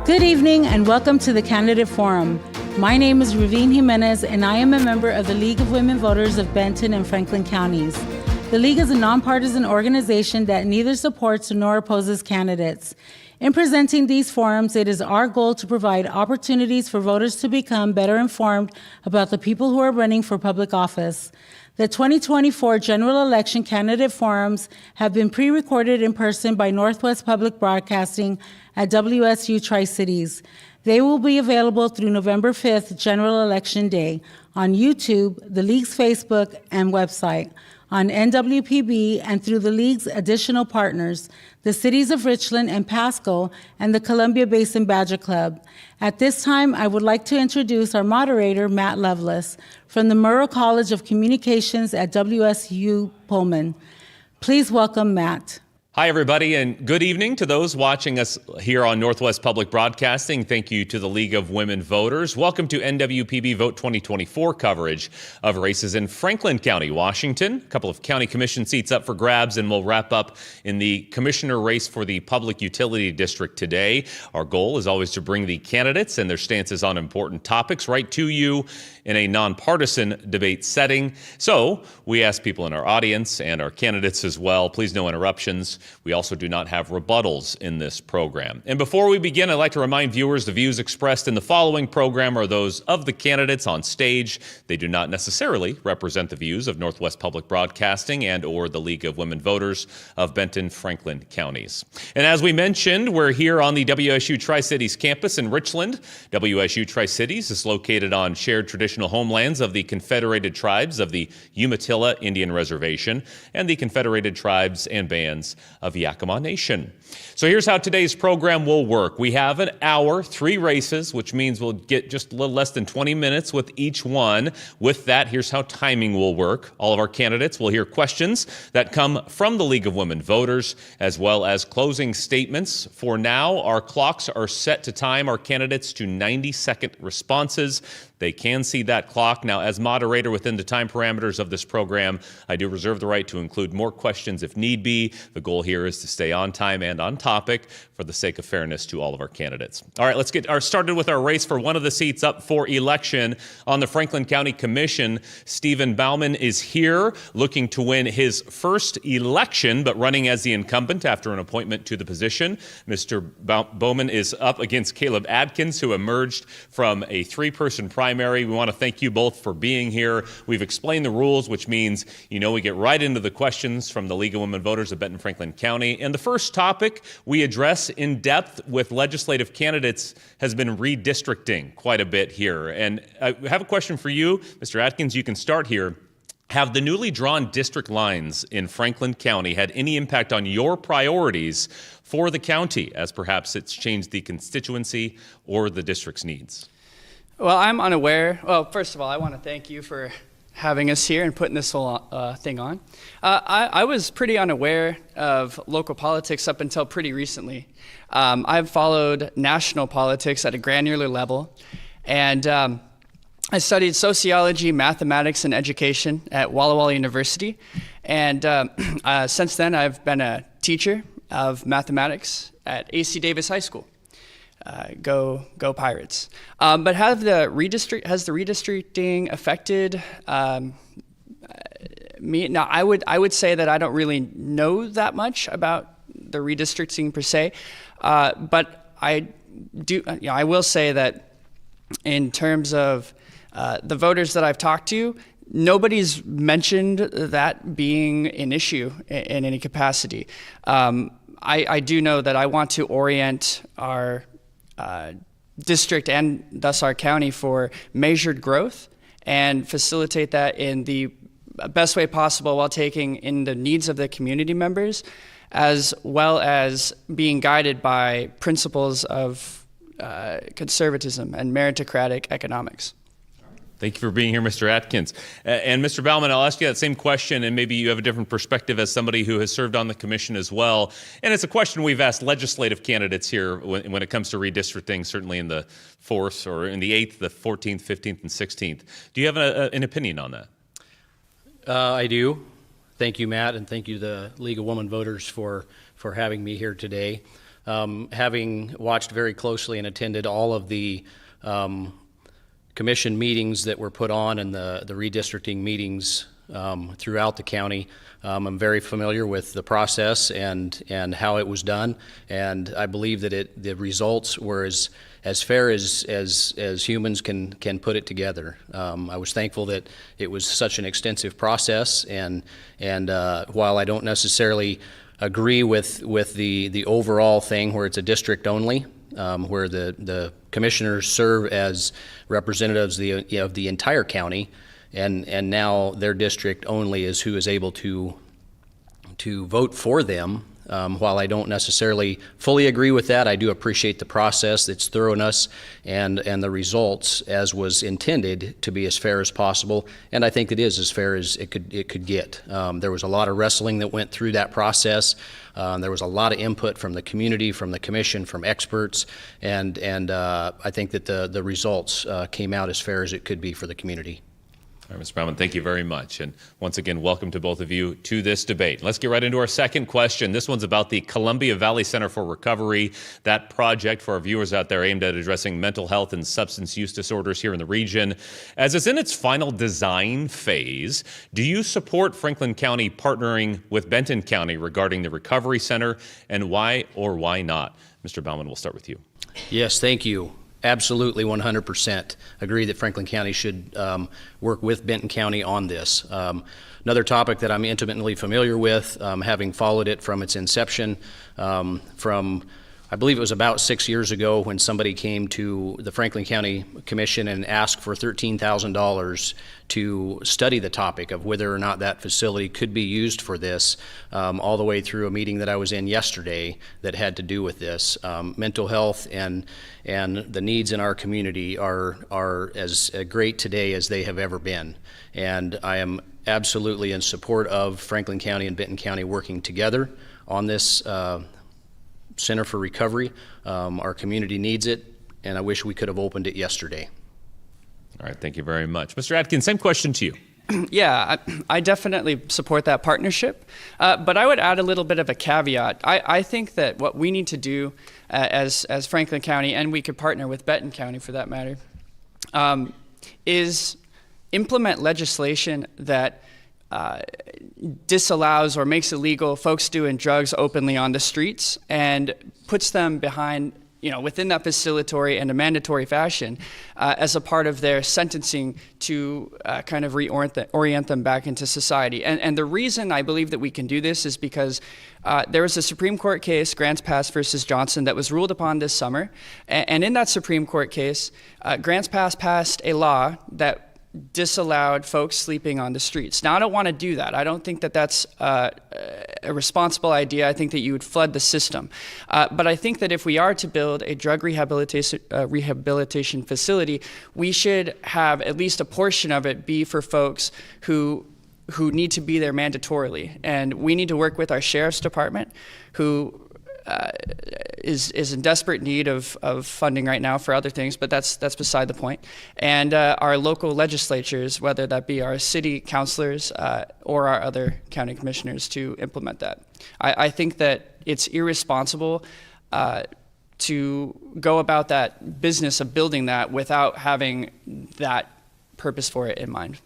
Good evening and welcome to the Candidate Forum. My name is Ravine Jimenez and I am a member of the League of Women Voters of Benton and Franklin counties. The League is a nonpartisan organization that neither supports nor opposes candidates. In presenting these forums, it is our goal to provide opportunities for voters to become better informed about the people who are running for public office. The 2024 general election candidate forums have been pre-recorded in person by Northwest Public Broadcasting at WSU Tri-Cities. They will be available through November 5th, General Election Day, on YouTube, the League's Facebook and website, on NWPB, and through the League's additional partners, the cities of Richland and Pasco, and the Columbia Basin Badger Club. At this time, I would like to introduce our moderator, Matt Lovelace, from the Murrow College of Communications at WSU Pullman. Please welcome Matt. Hi, everybody, and good evening to those watching us here on Northwest Public Broadcasting. Thank you to the League of Women Voters. Welcome to NWPB Vote 2024 coverage of races in Franklin County, Washington. A couple of county commission seats up for grabs, and we'll wrap up in the commissioner race for the Public Utility District today. Our goal is always to bring the candidates and their stances on important topics right to you in a nonpartisan debate setting. So we ask people in our audience and our candidates as well, please no interruptions. We also do not have rebuttals in this program. And before we begin, I'd like to remind viewers the views expressed in the following program are those of the candidates on stage. They do not necessarily represent the views of Northwest Public Broadcasting and or the League of Women Voters of Benton, Franklin counties. And as we mentioned, we're here on the WSU Tri-Cities campus in Richland. WSU Tri-Cities is located on shared traditional homelands of the Confederated Tribes of the Umatilla Indian Reservation and the Confederated Tribes and Bands of Yakima Nation. So here's how today's program will work. We have an hour, 3 races, which means we'll get just a little less than 20 minutes with each one. With that, here's how timing will work. All of our candidates will hear questions that come from the League of Women Voters, as well as closing statements. For now, our clocks are set to time our candidates to 90-second responses. They can see that clock. Now, as moderator within the time parameters of this program, I do reserve the right to include more questions if need be. The goal here is to stay on time and on topic for the sake of fairness to all of our candidates. All right, let's get started with our race for one of the seats up for election on the Franklin County Commission. Stephen Bauman is here looking to win his first election, but running as the incumbent after an appointment to the position. Mr. Bowman is up against Caleb Adkins, who emerged from a 3-person primary. We want to thank you both for being here. We've explained the rules, which means, we get right into the questions from the League of Women Voters of Benton Franklin County. And the first topic we address in depth with legislative candidates has been redistricting quite a bit here. And I have a question for you, Mr. Atkins. You can start here. Have the newly drawn district lines in Franklin County had any impact on your priorities for the county, as perhaps it's changed the constituency or the district's needs? Well, I'm unaware. Well, first of all, I want to thank you for having us here and putting this whole thing on. I was pretty unaware of local politics up until pretty recently. I've followed national politics at a granular level, and I studied sociology, mathematics, and education at Walla Walla University. And since then, I've been a teacher of mathematics at A.C. Davis High School. Go Pirates. But has the redistricting affected me? Now, I would say that I don't really know that much about the redistricting per se, but I will say that in terms of the voters that I've talked to, nobody's mentioned that being an issue in any capacity. I do know that I want to orient our district and thus our county for measured growth and facilitate that in the best way possible while taking in the needs of the community members, as well as being guided by principles of conservatism and meritocratic economics. Thank you for being here, Mr. Atkins. And Mr. Bauman, I'll ask you that same question, and maybe you have a different perspective as somebody who has served on the commission as well. And it's a question we've asked legislative candidates here when it comes to redistricting, certainly in the 4th or in the 8th, the 14th, 15th, and 16th. Do you have an opinion on that? I do. Thank you, Matt, and thank you, the League of Women Voters, for having me here today. Having watched very closely and attended all of the commission meetings that were put on and the redistricting meetings throughout the county, I'm very familiar with the process and how it was done, and I believe that the results were as fair as humans can put it together. I was thankful that it was such an extensive process, and while I don't necessarily agree with the overall thing where it's a district only, where the commissioners serve as representatives of the entire county, and now their district only is who is able to vote for them. While I don't necessarily fully agree with that, I do appreciate the process, its thoroughness, and the results as was intended to be as fair as possible, and I think it is as fair as it could get. There was a lot of wrestling that went through that process. There was a lot of input from the community, from the commission, from experts, and I think that the results came out as fair as it could be for the community. All right, Mr. Bauman, thank you very much. And once again, welcome to both of you to this debate. Let's get right into our second question. This one's about the Columbia Valley Center for Recovery. That project, for our viewers out there, aimed at addressing mental health and substance use disorders here in the region. As it's in its final design phase, do you support Franklin County partnering with Benton County regarding the Recovery Center, and why or why not? Mr. Bauman, we'll start with you. Yes, thank you. Absolutely, 100% agree that Franklin County should work with Benton County on this. Another topic that I'm intimately familiar with, having followed it from its inception, from I believe it was about 6 years ago when somebody came to the Franklin County Commission and asked for $13,000 to study the topic of whether or not that facility could be used for this, all the way through a meeting that I was in yesterday that had to do with this. Mental health and the needs in our community are as great today as they have ever been. And I am absolutely in support of Franklin County and Benton County working together on this Center for Recovery. Our community needs it, and I wish we could have opened it yesterday. All right, thank you very much. Mr. Atkins, same question to you. Yeah, I definitely support that partnership, but I would add a little bit of a caveat. I think that what we need to do as Franklin County, and we could partner with Benton County for that matter, is implement legislation that disallows or makes illegal folks doing drugs openly on the streets and puts them behind, within that facility in a mandatory fashion as a part of their sentencing to kind of reorient them back into society. And the reason I believe that we can do this is because there was a Supreme Court case, Grants Pass versus Johnson, that was ruled upon this summer. And in that Supreme Court case, Grants Pass passed a law that disallowed folks sleeping on the streets. Now, I don't want to do that. I don't think that that's a responsible idea. I think that you would flood the system. But I think that if we are to build a drug rehabilitation facility, we should have at least a portion of it be for folks who need to be there mandatorily. And we need to work with our sheriff's department, who is in desperate need of funding right now for other things, but that's beside the point. And our local legislatures, whether that be our city councilors or our other county commissioners, to implement that. I think that it's irresponsible to go about that business of building that without having that purpose for it in mind.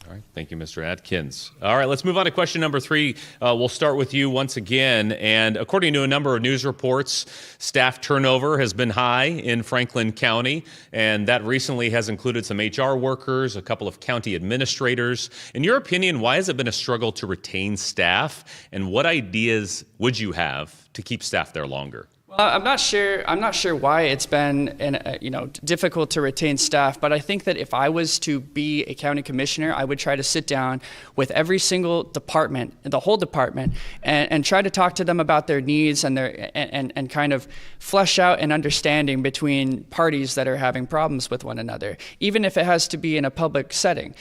All right, thank you, Mr. Atkins. All right, let's move on to question number 3. We'll start with you once again. And according to a number of news reports, staff turnover has been high in Franklin County, and that recently has included some HR workers, a couple of county administrators. In your opinion, why has it been a struggle to retain staff, and what ideas would you have to keep staff there longer? Well, I'm not sure why it's been difficult to retain staff, but I think that if I was to be a county commissioner, I would try to sit down with every single department, the whole department, and try to talk to them about their needs and and kind of flesh out an understanding between parties that are having problems with one another, even if it has to be in a public setting,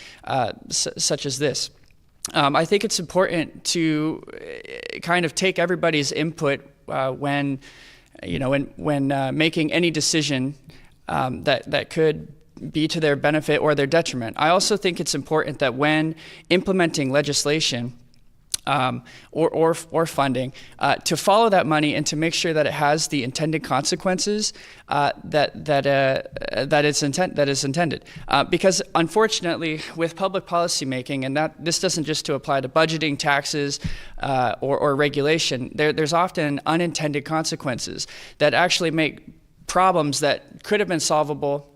such as this. I think it's important to kind of take everybody's input when making any decision that could be to their benefit or their detriment. I also think it's important that when implementing legislation, or funding, to follow that money and to make sure that it has the intended consequences that is intended. Because unfortunately, with public policy making, and that this doesn't just to apply to budgeting, taxes, or regulation, there's often unintended consequences that actually make problems that could have been solvable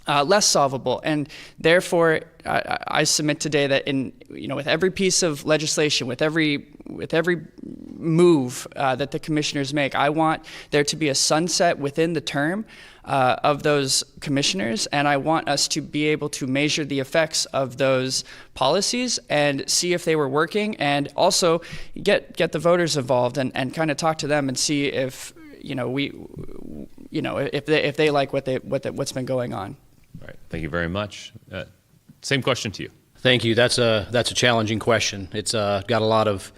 less solvable. And therefore, I submit today that with every piece of legislation, with every move that the commissioners make, I want there to be a sunset within the term of those commissioners, and I want us to be able to measure the effects of those policies and see if they were working, and also get the voters involved and kind of talk to them and see if if they like what's been going on. All right. Thank you very much. Same question to you. Thank you. That's a challenging question. It's got a lot of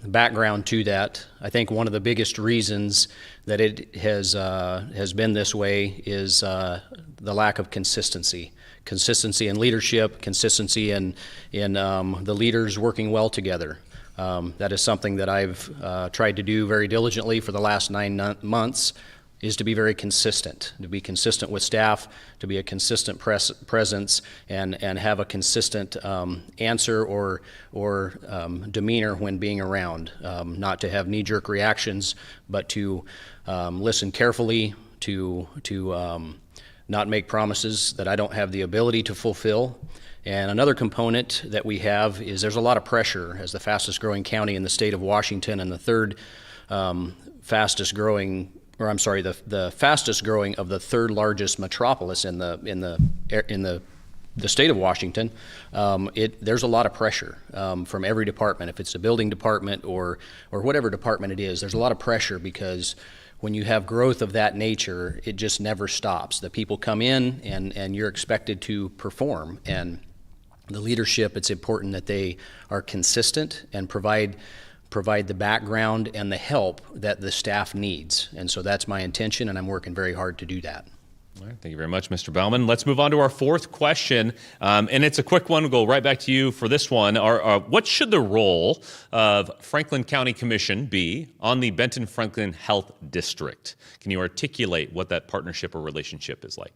background to that. I think one of the biggest reasons that it has been this way is the lack of consistency in leadership, consistency in the leaders working well together. That is something that I've tried to do very diligently for the last 9 months, is to be very consistent, to be consistent with staff, to be a consistent presence, and have a consistent answer or demeanor when being around. Not to have knee-jerk reactions, but to listen carefully, to not make promises that I don't have the ability to fulfill. And another component that we have is there's a lot of pressure as the fastest growing county in the state of Washington and the third fastest growing of the third largest metropolis in the state of Washington. There's a lot of pressure from every department. If it's the building department or whatever department it is, there's a lot of pressure because when you have growth of that nature, it just never stops. The people come in and you're expected to perform. And the leadership, it's important that they are consistent and provide the background and the help that the staff needs. And so that's my intention, and I'm working very hard to do that. All right, thank you very much, Mr. Bauman. Let's move on to our fourth question, and it's a quick one. We'll go right back to you for this one. What should the role of Franklin County Commission be on the Benton-Franklin Health District? Can you articulate what that partnership or relationship is like?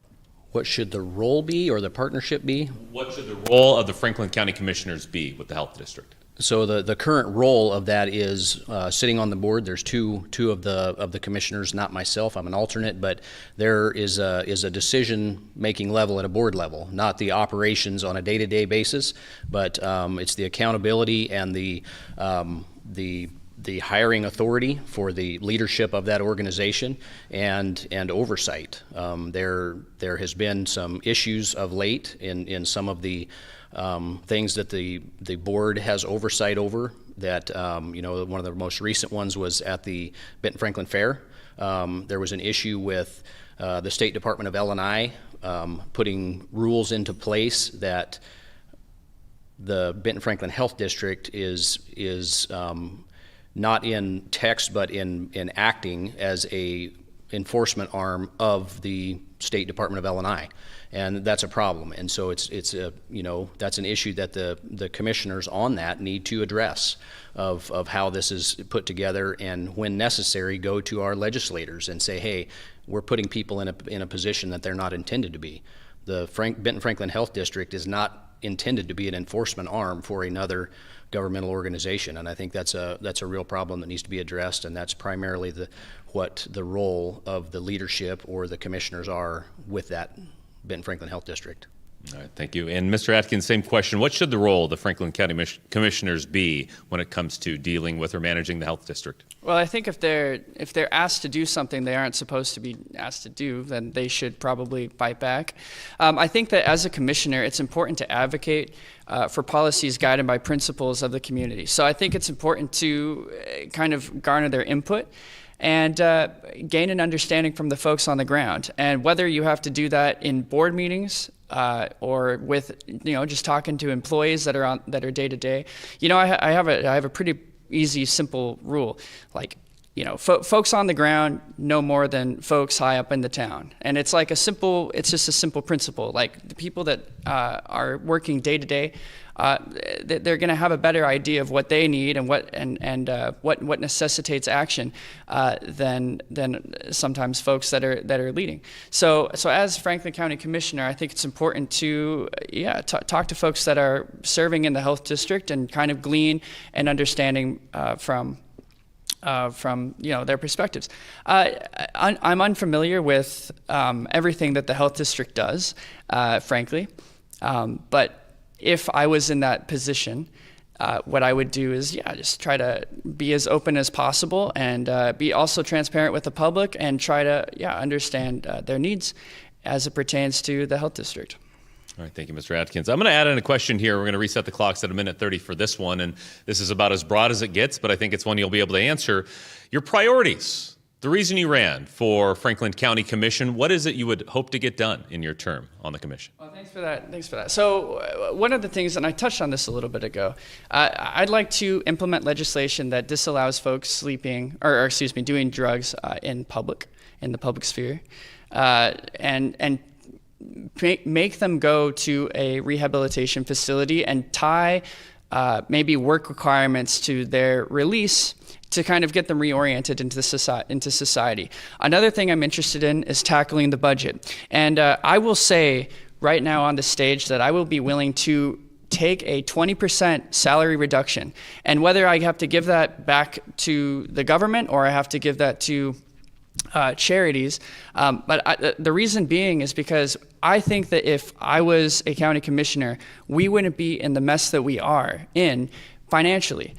What should the role be or the partnership be? What should the role of the Franklin County Commissioners be with the health district? So the current role of that is sitting on the board. There's two of the commissioners, not myself. I'm an alternate, but there is a decision-making level at a board level, not the operations on a day-to-day basis, but it's the accountability and the hiring authority for the leadership of that organization and oversight. There has been some issues of late in some of the things that the board has oversight over. That one of the most recent ones was at the Benton Franklin Fair. There was an issue with the State Department of L&I putting rules into place that the Benton Franklin Health District is not in text but in acting as a enforcement arm of the State Department of L&I, and that's a problem. And so it's that's an issue that the commissioners on that need to address of how this is put together, and when necessary go to our legislators and say, hey, we're putting people in a position that they're not intended to be. The Benton Franklin Health District is not intended to be an enforcement arm for another governmental organization, and I think that's a real problem that needs to be addressed, and that's primarily what the role of the leadership or the commissioners are with that Benton Franklin Health District. All right, thank you. And Mr. Atkins, same question. What should the role of the Franklin County Commissioners be when it comes to dealing with or managing the health district? Well, I think if they're asked to do something they aren't supposed to be asked to do, then they should probably fight back. I think that as a commissioner, it's important to advocate for policies guided by principles of the community. So I think it's important to kind of garner their input and gain an understanding from the folks on the ground. And whether you have to do that in board meetings or with just talking to employees that are day to day, I have a pretty easy, simple rule. Like, folks on the ground know more than folks high up in the town. And it's like it's just a simple principle. Like the people that are working day to day, they're going to have a better idea of what they need and what necessitates action than sometimes folks that are leading. So as Franklin County Commissioner, I think it's important to talk to folks that are serving in the health district and kind of glean an understanding from their perspectives. I'm unfamiliar with everything that the health district does, frankly, but if I was in that position, what I would do is just try to be as open as possible and be also transparent with the public and try to understand their needs as it pertains to the health district. All right, thank you, Mr. Atkins. I'm going to add in a question here. We're going to reset the clocks at 1:30 for this one, and this is about as broad as it gets, but I think it's one you'll be able to answer. Your priorities, the reason you ran for Franklin County Commission, what is it you would hope to get done in your term on the commission? Well, thanks for that. So one of the things, and I touched on this a little bit ago, I'd like to implement legislation that disallows folks doing drugs in the public sphere, and make them go to a rehabilitation facility and tie maybe work requirements to their release to kind of get them reoriented into society. Another thing I'm interested in is tackling the budget. And I will say right now on the stage that I will be willing to take a 20% salary reduction. And whether I have to give that back to the government or I have to give that to charities. But the reason being is because I think that if I was a county commissioner, we wouldn't be in the mess that we are in financially.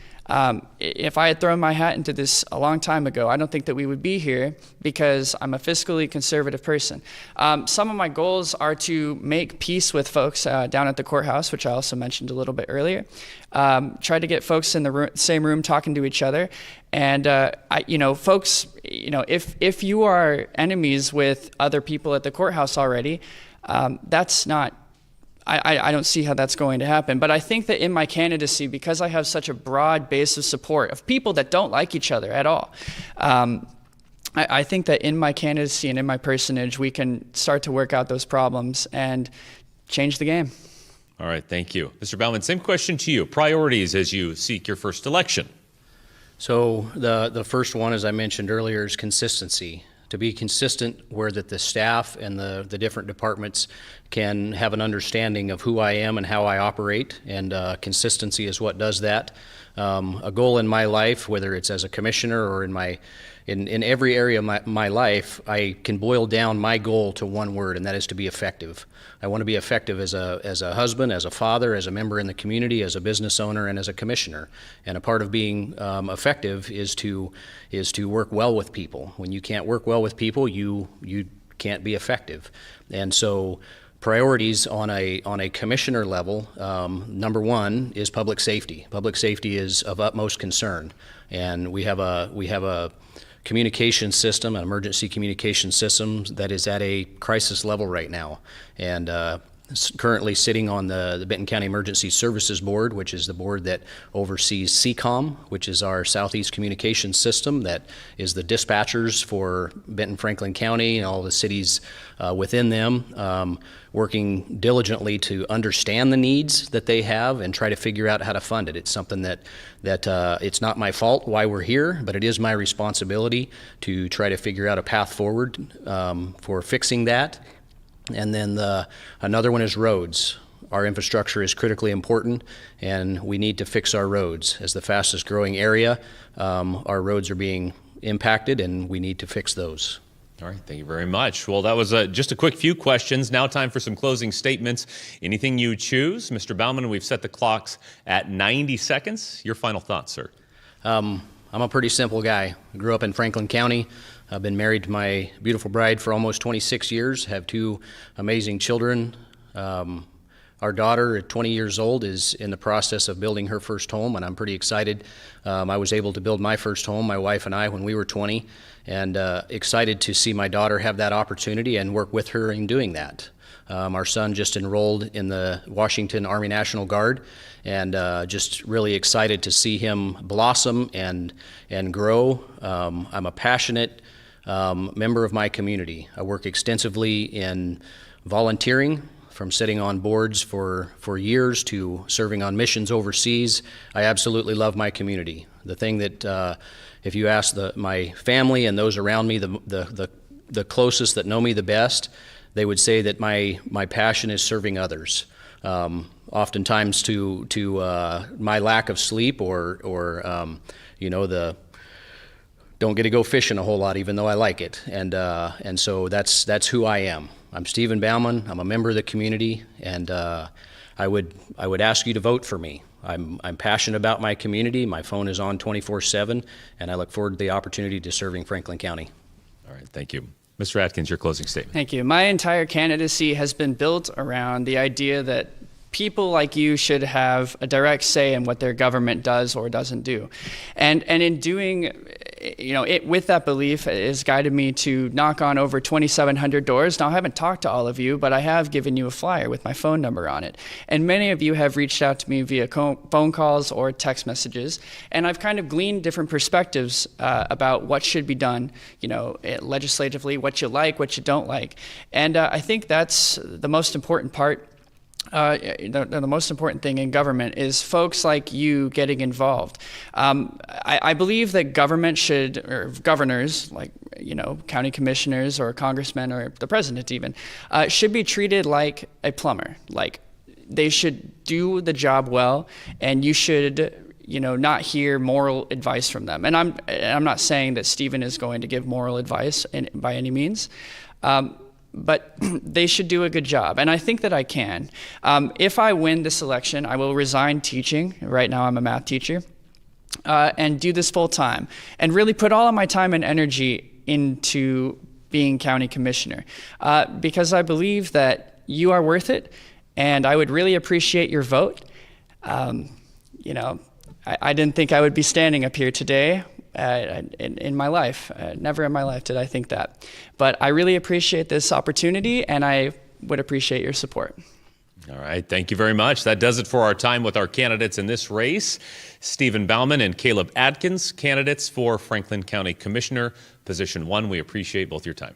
If I had thrown my hat into this a long time ago, I don't think that we would be here because I'm a fiscally conservative person. Some of my goals are to make peace with folks down at the courthouse, which I also mentioned a little bit earlier. Try to get folks in the same room talking to each other. And, folks, if you are enemies with other people at the courthouse already, that's not, I don't see how that's going to happen. But I think that in my candidacy, because I have such a broad base of support of people that don't like each other at all, I think that in my candidacy and in my personage, we can start to work out those problems and change the game. All right, thank you. Mr. Baumann, same question to you. Priorities as you seek your first election. So the first one, as I mentioned earlier, is consistency. To be consistent where that the staff and the different departments can have an understanding of who I am and how I operate, and consistency is what does that. A goal in my life, whether it's as a commissioner or in every area of my life, I can boil down my goal to one word, and that is to be effective. I want to be effective as a husband, as a father, as a member in the community, as a business owner, and as a commissioner. And a part of being effective is to work well with people. When you can't work well with people, you can't be effective. And so priorities on a commissioner level, number one is public safety. Public safety is of utmost concern, and we have a communication system, an emergency communication system that is at a crisis level right now, and currently sitting on the Benton County Emergency Services Board, which is the board that oversees CCOM, which is our Southeast Communications System that is the dispatchers for Benton, Franklin County and all the cities within them, working diligently to understand the needs that they have and try to figure out how to fund it. It's something that it's not my fault why we're here, but it is my responsibility to try to figure out a path forward for fixing that. And then another one is roads. Our infrastructure is critically important, and we need to fix our roads. As the fastest growing area, our roads are being impacted, and we need to fix those. All right, thank you very much. Well, that was just a quick few questions. Now time for some closing statements. Anything you choose. Mr. Baumann, we've set the clocks at 90 seconds. Your final thoughts, sir. I'm a pretty simple guy. I grew up in Franklin County. I've been married to my beautiful bride for almost 26 years, have two amazing children. Our daughter at 20 years old is in the process of building her first home, and I'm pretty excited. I was able to build my first home, my wife and I, when we were 20, and excited to see my daughter have that opportunity and work with her in doing that. Our son just enrolled in the Washington Army National Guard, and just really excited to see him blossom and grow. I'm a passionate member of my community. I work extensively in volunteering, from sitting on boards for years to serving on missions overseas. I absolutely love my community. The thing that, if you ask my family and those around me, the closest that know me the best, they would say that my passion is serving others. Oftentimes to my lack of sleep or don't get to go fishing a whole lot, even though I like it. And so that's who I am. I'm Stephen Bauman. I'm a member of the community, and I would ask you to vote for me. I'm passionate about my community. My phone is on 24/7, and I look forward to the opportunity to serving Franklin County. All right, thank you. Mr. Atkins, your closing statement. Thank you. My entire candidacy has been built around the idea that people like you should have a direct say in what their government does or doesn't do. And in doing, with that belief, it has guided me to knock on over 2,700 doors. Now, I haven't talked to all of you, but I have given you a flyer with my phone number on it. And many of you have reached out to me via phone calls or text messages. And I've kind of gleaned different perspectives about what should be done, legislatively, what you like, what you don't like. And I think that's the most important part. The most important thing in government is folks like you getting involved. I believe that government should, or governors, like, county commissioners or congressmen or the president even, should be treated like a plumber. Like, they should do the job well, and you should not hear moral advice from them. And I'm not saying that Stephen is going to give moral advice by any means. But they should do a good job, and I think that I can. If I win this election, I will resign teaching. Right now I'm a math teacher, and do this full time, and really put all of my time and energy into being county commissioner, because I believe that you are worth it, and I would really appreciate your vote. I didn't think I would be standing up here today. In my life. Never in my life did I think that. But I really appreciate this opportunity, and I would appreciate your support. All right, thank you very much. That does it for our time with our candidates in this race. Stephen Bauman and Caleb Adkins, candidates for Franklin County Commissioner, Position 1. We appreciate both your time.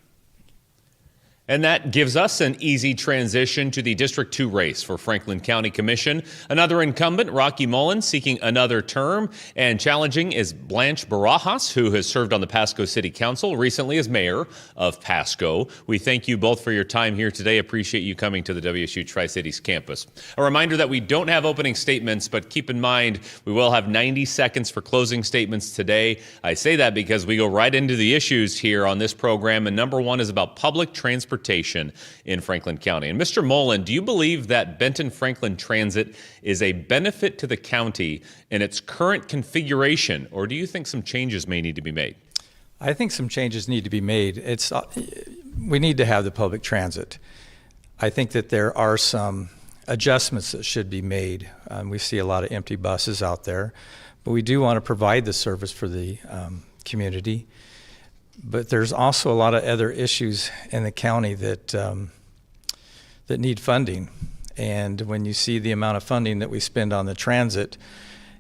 And that gives us an easy transition to the District 2 race for Franklin County Commission. Another incumbent, Rocky Mullen, seeking another term, and challenging is Blanche Barajas, who has served on the Pasco City Council recently as mayor of Pasco. We thank you both for your time here today. Appreciate you coming to the WSU Tri-Cities campus. A reminder that we don't have opening statements, but keep in mind we will have 90 seconds for closing statements today. I say that because we go right into the issues here on this program, and number one is about public transportation in Franklin County. And Mr. Mullen, do you believe that Benton-Franklin Transit is a benefit to the county in its current configuration, or do you think some changes may need to be made? I think some changes need to be made. We need to have the public transit. I think that there are some adjustments that should be made. We see a lot of empty buses out there, but we do want to provide the service for the community. But there's also a lot of other issues in the county that need funding. And when you see the amount of funding that we spend on the transit,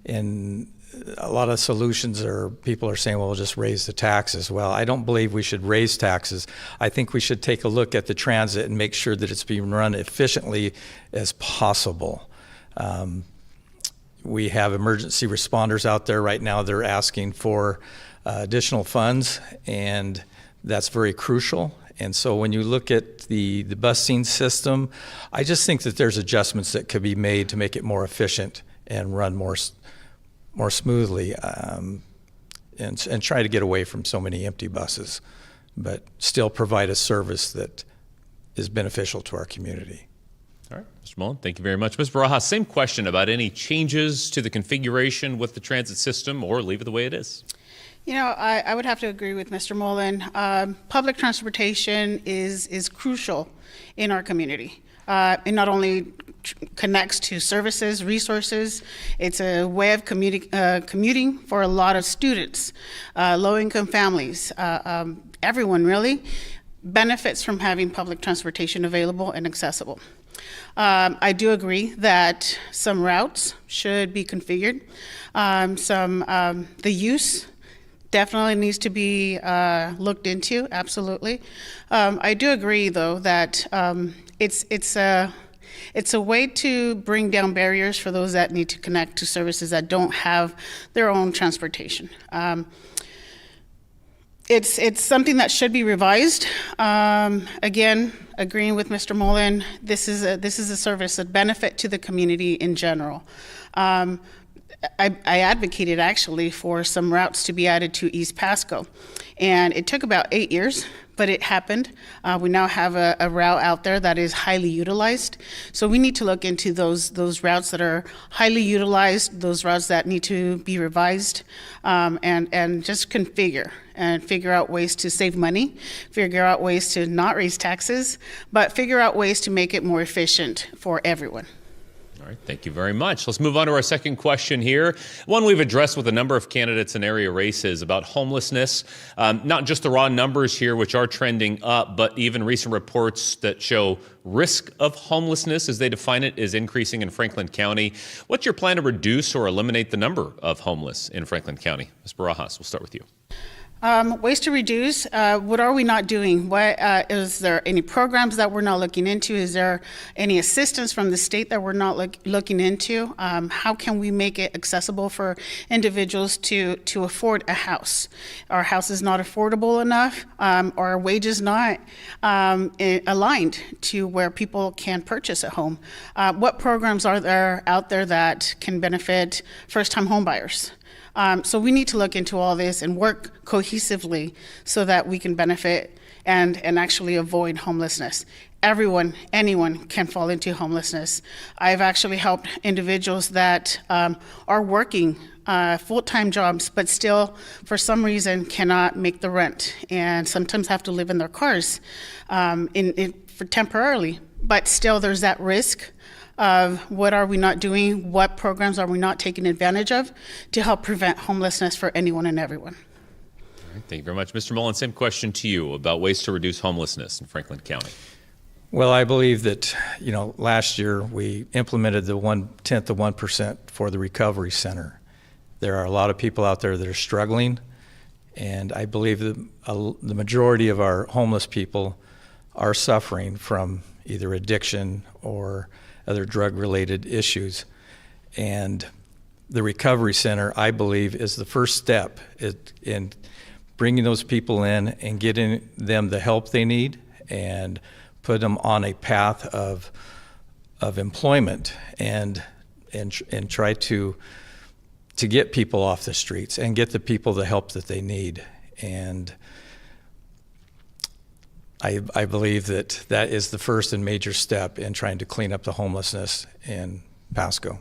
and a lot of solutions are, people are saying, well, we'll just raise the taxes. Well, I don't believe we should raise taxes. I think we should take a look at the transit and make sure that it's being run efficiently as possible. We have emergency responders out there right now. They're asking for additional funds, and that's very crucial. And so when you look at the busing system, I just think that there's adjustments that could be made to make it more efficient and run more smoothly, and try to get away from so many empty buses, but still provide a service that is beneficial to our community. All right, Mr. Mullen, thank you very much. Ms. Barajas, same question about any changes to the configuration with the transit system, or leave it the way it is. I would have to agree with Mr. Mullen. Public transportation is crucial in our community. It not only connects to services, resources, it's a way of commuting for a lot of students, low-income families, everyone really. benefits from having public transportation available and accessible. I do agree that some routes should be configured. The use definitely needs to be looked into, absolutely. I do agree, though, that it's a way to bring down barriers for those that need to connect to services that don't have their own transportation. It's something that should be revised. Again, agreeing with Mr. Mullen, this is a service that benefit to the community in general. I advocated actually for some routes to be added to East Pasco, and it took about 8 years, but it happened. We now have a route out there that is highly utilized, so we need to look into those routes that are highly utilized, those routes that need to be revised, and just configure and figure out ways to save money, figure out ways to not raise taxes, but figure out ways to make it more efficient for everyone. All right, thank you very much. Let's move on to our second question here. One we've addressed with a number of candidates in area races about homelessness. Not just the raw numbers here, which are trending up, but even recent reports that show risk of homelessness, as they define it, is increasing in Franklin County. What's your plan to reduce or eliminate the number of homeless in Franklin County? Ms. Barajas, we'll start with you. Ways to reduce, what are we not doing? Is there any programs that we're not looking into? Is there any assistance from the state that we're not looking into? How can we make it accessible for individuals to afford a house? Our house is not affordable enough, our wages not aligned to where people can purchase a home. What programs are there out there that can benefit first-time home buyers? So we need to look into all this and work cohesively so that we can benefit and actually avoid homelessness. Anyone can fall into homelessness. I've actually helped individuals that are working full-time jobs, but still, for some reason, cannot make the rent and sometimes have to live in their cars for temporarily. But still, there's that risk of what are we not doing, what programs are we not taking advantage of to help prevent homelessness for anyone and everyone. All right, thank you very much. Mr. Mullen, same question to you about ways to reduce homelessness in Franklin County. Well, I believe that, last year we implemented the 1/10 of 1% for the recovery center. There are a lot of people out there that are struggling, and I believe that the majority of our homeless people are suffering from either addiction or other drug-related issues. And the recovery center, I believe, is the first step in bringing those people in and getting them the help they need and put them on a path of employment and try to get people off the streets and get the people the help that they need. And I believe that is the first and major step in trying to clean up the homelessness in Pasco.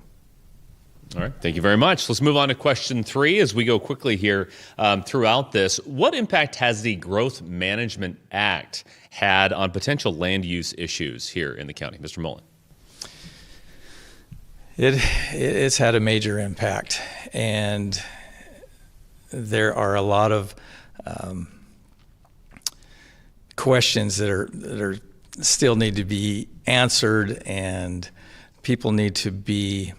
All right, thank you very much. Let's move on to question 3 as we go quickly here throughout this. What impact has the Growth Management Act had on potential land use issues here in the county? Mr. Mullen. It's had a major impact, and there are a lot of questions that are still need to be answered, and people need to be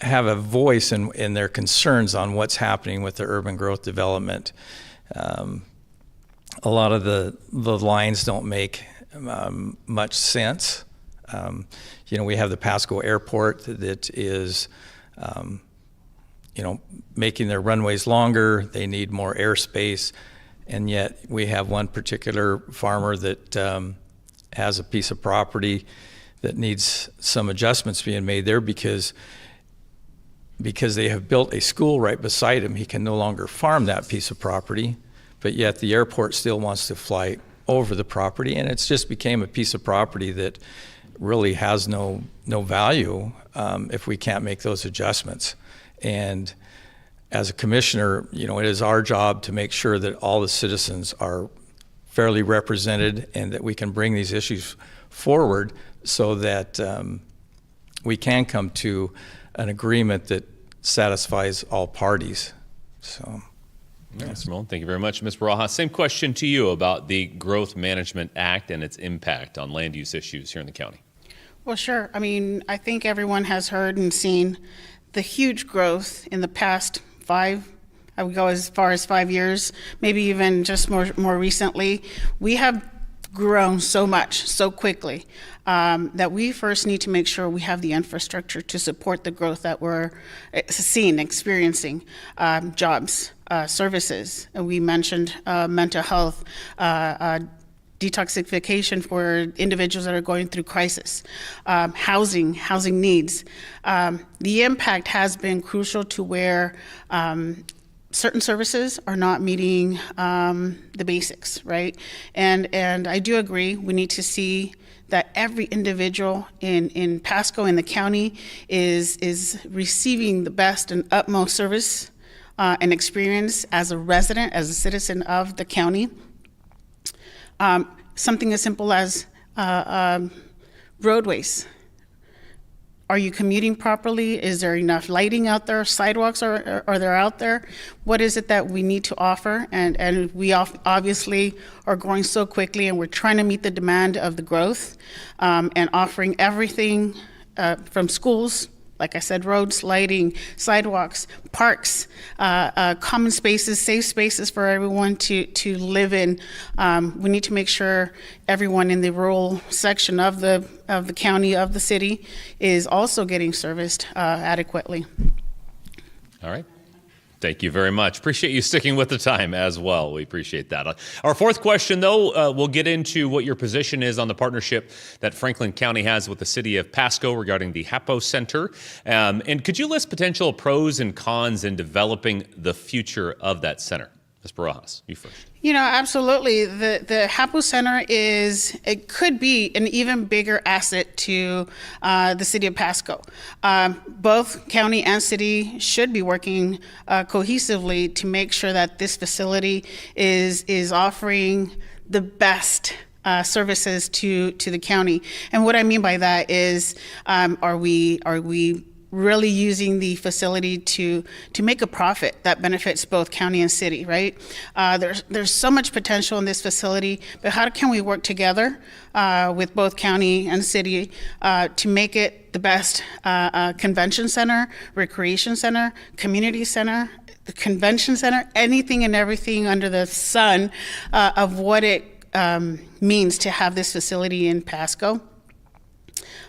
have a voice in their concerns on what's happening with the urban growth development. A lot of the lines don't make much sense. We have the Pasco Airport that is making their runways longer. They need more airspace, and yet we have one particular farmer that has a piece of property that needs some adjustments being made there because they have built a school right beside him. He can no longer farm that piece of property, but yet the airport still wants to fly over the property, and it's just became a piece of property that really has no value if we can't make those adjustments. And as a commissioner, it is our job to make sure that all the citizens are fairly represented and that we can bring these issues forward so that we can come to an agreement that satisfies all parties. So. Mr. Mullen, thank you very much. Ms. Barajas, same question to you about the Growth Management Act and its impact on land use issues here in the county. Well, sure. I mean, I think everyone has heard and seen the huge growth in the past I would go as far as 5 years, maybe even just more recently. We have grown so much, so quickly, that we first need to make sure we have the infrastructure to support the growth that we're seeing, experiencing, jobs, services. And we mentioned mental health, detoxification for individuals that are going through crisis, housing needs. The impact has been crucial to where certain services are not meeting the basics, right? And I do agree, we need to see that every individual in Pasco, in the county, is receiving the best and utmost service and experience as a resident, as a citizen of the county. Something as simple as roadways. Are you commuting properly? Is there enough lighting out there? Sidewalks are there out there? What is it that we need to offer? And we obviously are growing so quickly, and we're trying to meet the demand of the growth, and offering everything from schools, like I said, roads, lighting, sidewalks, parks, common spaces, safe spaces for everyone to live in. We need to make sure everyone in the rural section of the county, of the city, is also getting serviced adequately. All right. Thank you very much. Appreciate you sticking with the time as well. We appreciate that. Our fourth question, though, we'll get into what your position is on the partnership that Franklin County has with the city of Pasco regarding the HAPO Center. And could you list potential pros and cons in developing the future of that center? Ms. Barajas, you first. You know, absolutely. The HAPO Center it could be an even bigger asset to the city of Pasco. Both county and city should be working cohesively to make sure that this facility is offering the best services to the county. And what I mean by that is, are we really using the facility to make a profit that benefits both county and city, right? There's so much potential in this facility, but how can we work together with both county and city to make it the best convention center, recreation center, community center, the convention center, anything and everything under the sun of what it means to have this facility in Pasco.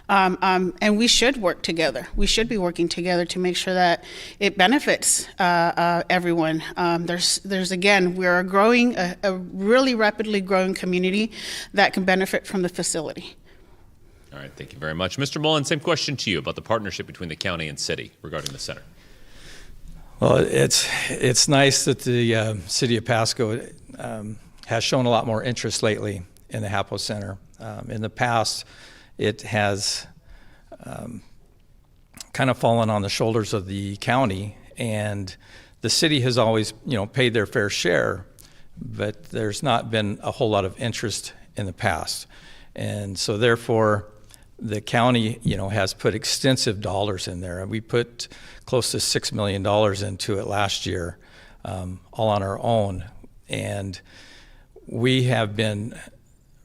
And we should work together. We should be working together to make sure that it benefits everyone. Again, we're a really rapidly growing community that can benefit from the facility. All right, thank you very much. Mr. Mullen, same question to you about the partnership between the county and city regarding the center. Well, it's nice that the city of Pasco has shown a lot more interest lately in the HAPO Center. In the past, it has kind of fallen on the shoulders of the county, and the city has always, paid their fair share, but there's not been a whole lot of interest in the past. And so therefore, the county, has put extensive dollars in there. We put close to $6 million into it last year, all on our own. And we have been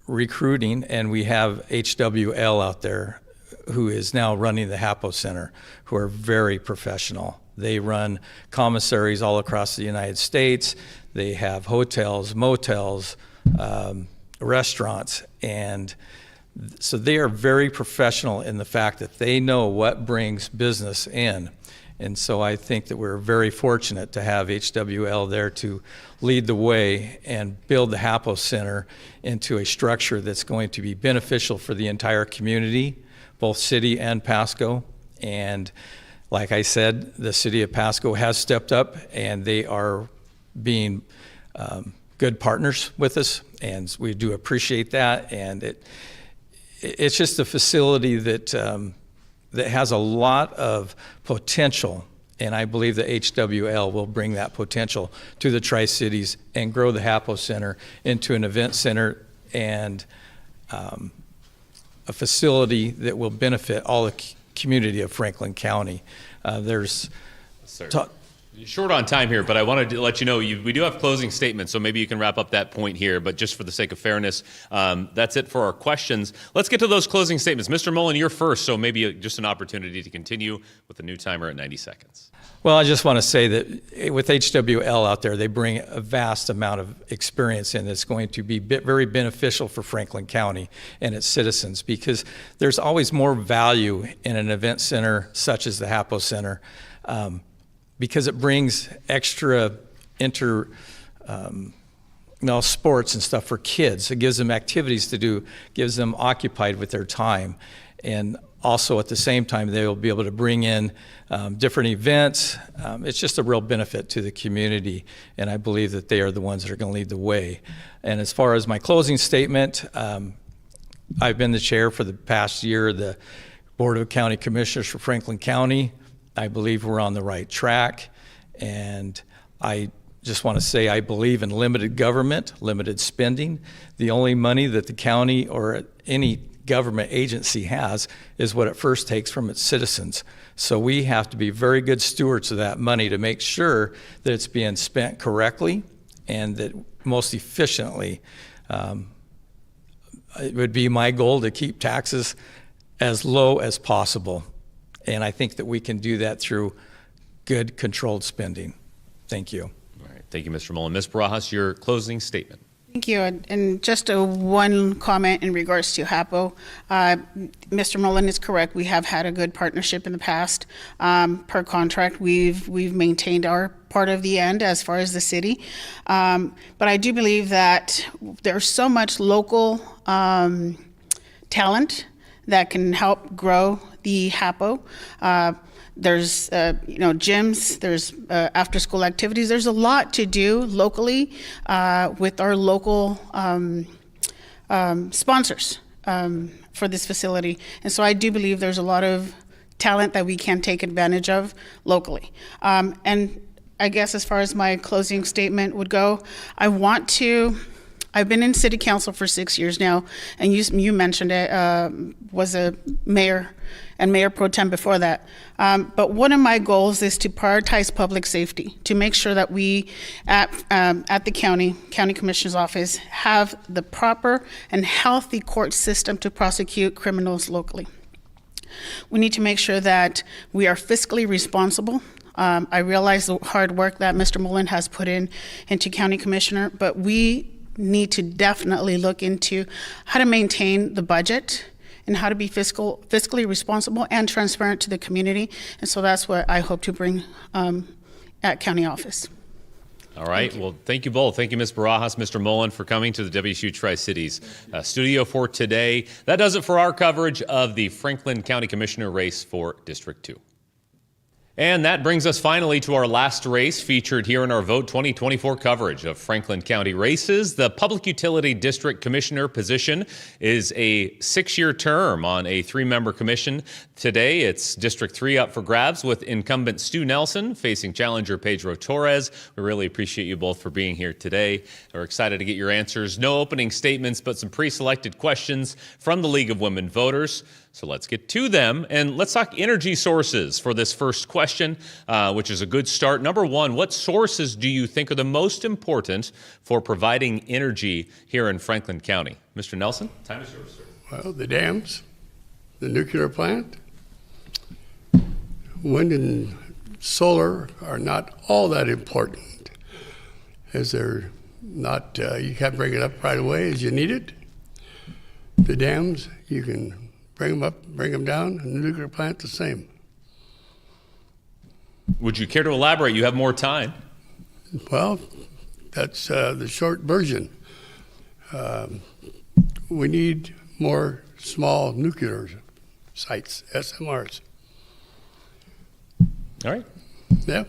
recruiting, and we have HWL out there who is now running the HAPO Center, who are very professional. They run commissaries all across the United States. They have hotels, motels, restaurants, and so they are very professional in the fact that they know what brings business in. And so I think that we're very fortunate to have HWL there to lead the way and build the HAPO Center into a structure that's going to be beneficial for the entire community, both city and Pasco. And like I said, the city of Pasco has stepped up, and they are being good partners with us, and we do appreciate that. And it's just a facility that has a lot of potential, and I believe the HWL will bring that potential to the Tri-Cities and grow the HAPO Center into an event center and a facility that will benefit all the community of Franklin County. Short on time here, but I wanted to let you know we do have closing statements, so maybe you can wrap up that point here. But just for the sake of fairness, that's it for our questions. Let's get to those closing statements. Mr. Mullen, you're first, so maybe just an opportunity to continue with a new timer at 90 seconds. Well, I just want to say that with HWL out there, they bring a vast amount of experience in that's going to be very beneficial for Franklin County and its citizens, because there's always more value in an event center such as the HAPO Center, because it brings extra sports and stuff for kids. It gives them activities to do, gives them occupied with their time. And also at the same time, they will be able to bring in different events. It's just a real benefit to the community, and I believe that they are the ones that are going to lead the way. And as far as my closing statement, I've been the chair for the past year of the Board of County Commissioners for Franklin County. I believe we're on the right track, and I just want to say I believe in limited government, limited spending. The only money that the county or any government agency has is what it first takes from its citizens. So we have to be very good stewards of that money to make sure that it's being spent correctly and that most efficiently. It would be my goal to keep taxes as low as possible. And I think that we can do that through good controlled spending. Thank you. All right. Thank you, Mr. Mullen. Ms. Barajas, your closing statement. Thank you. And just one comment in regards to HAPO. Mr. Mullen is correct. We have had a good partnership in the past. Per contract, we've maintained our part of the end as far as the city. But I do believe that there's so much local talent that can help grow the HAPO. There's gyms, there's after-school activities. There's a lot to do locally with our local sponsors for this facility. And so I do believe there's a lot of talent that we can take advantage of locally. And I guess as far as my closing statement would go, I've been in city council for 6 years now, and you mentioned it, was a mayor and mayor pro tem before that. But one of my goals is to prioritize public safety, to make sure that we at the county commissioner's office have the proper and healthy court system to prosecute criminals locally. We need to make sure that we are fiscally responsible. I realize the hard work that Mr. Mullen has put into county commissioner, but we need to definitely look into how to maintain the budget and how to be fiscally responsible and transparent to the community. And so that's what I hope to bring at county office. All right. Well, thank you both. Thank you, Ms. Barajas, Mr. Mullen, for coming to the WSU Tri-Cities studio for today. That does it for our coverage of the Franklin County Commissioner race for District 2. And that brings us finally to our last race featured here in our Vote 2024 coverage of Franklin County races. The Public Utility District Commissioner position is a 6-year term on a 3-member commission. Today, it's District 3 up for grabs with incumbent Stu Nelson facing challenger Pedro Torres. We really appreciate you both for being here today. We're excited to get your answers. No opening statements, but some pre-selected questions from the League of Women Voters. So let's get to them, and let's talk energy sources for this first question, which is a good start. Number one, what sources do you think are the most important for providing energy here in Franklin County? Mr. Nelson, time is yours, sir. Well, the dams, the nuclear plant, wind and solar are not all that important, as they're not, you can't bring it up right away as you need it. The dams, you can bring them up, bring them down, and the nuclear plant the same. Would you care to elaborate? You have more time. Well, that's the short version. We need more small nuclear sites, SMRs. All right. Yeah.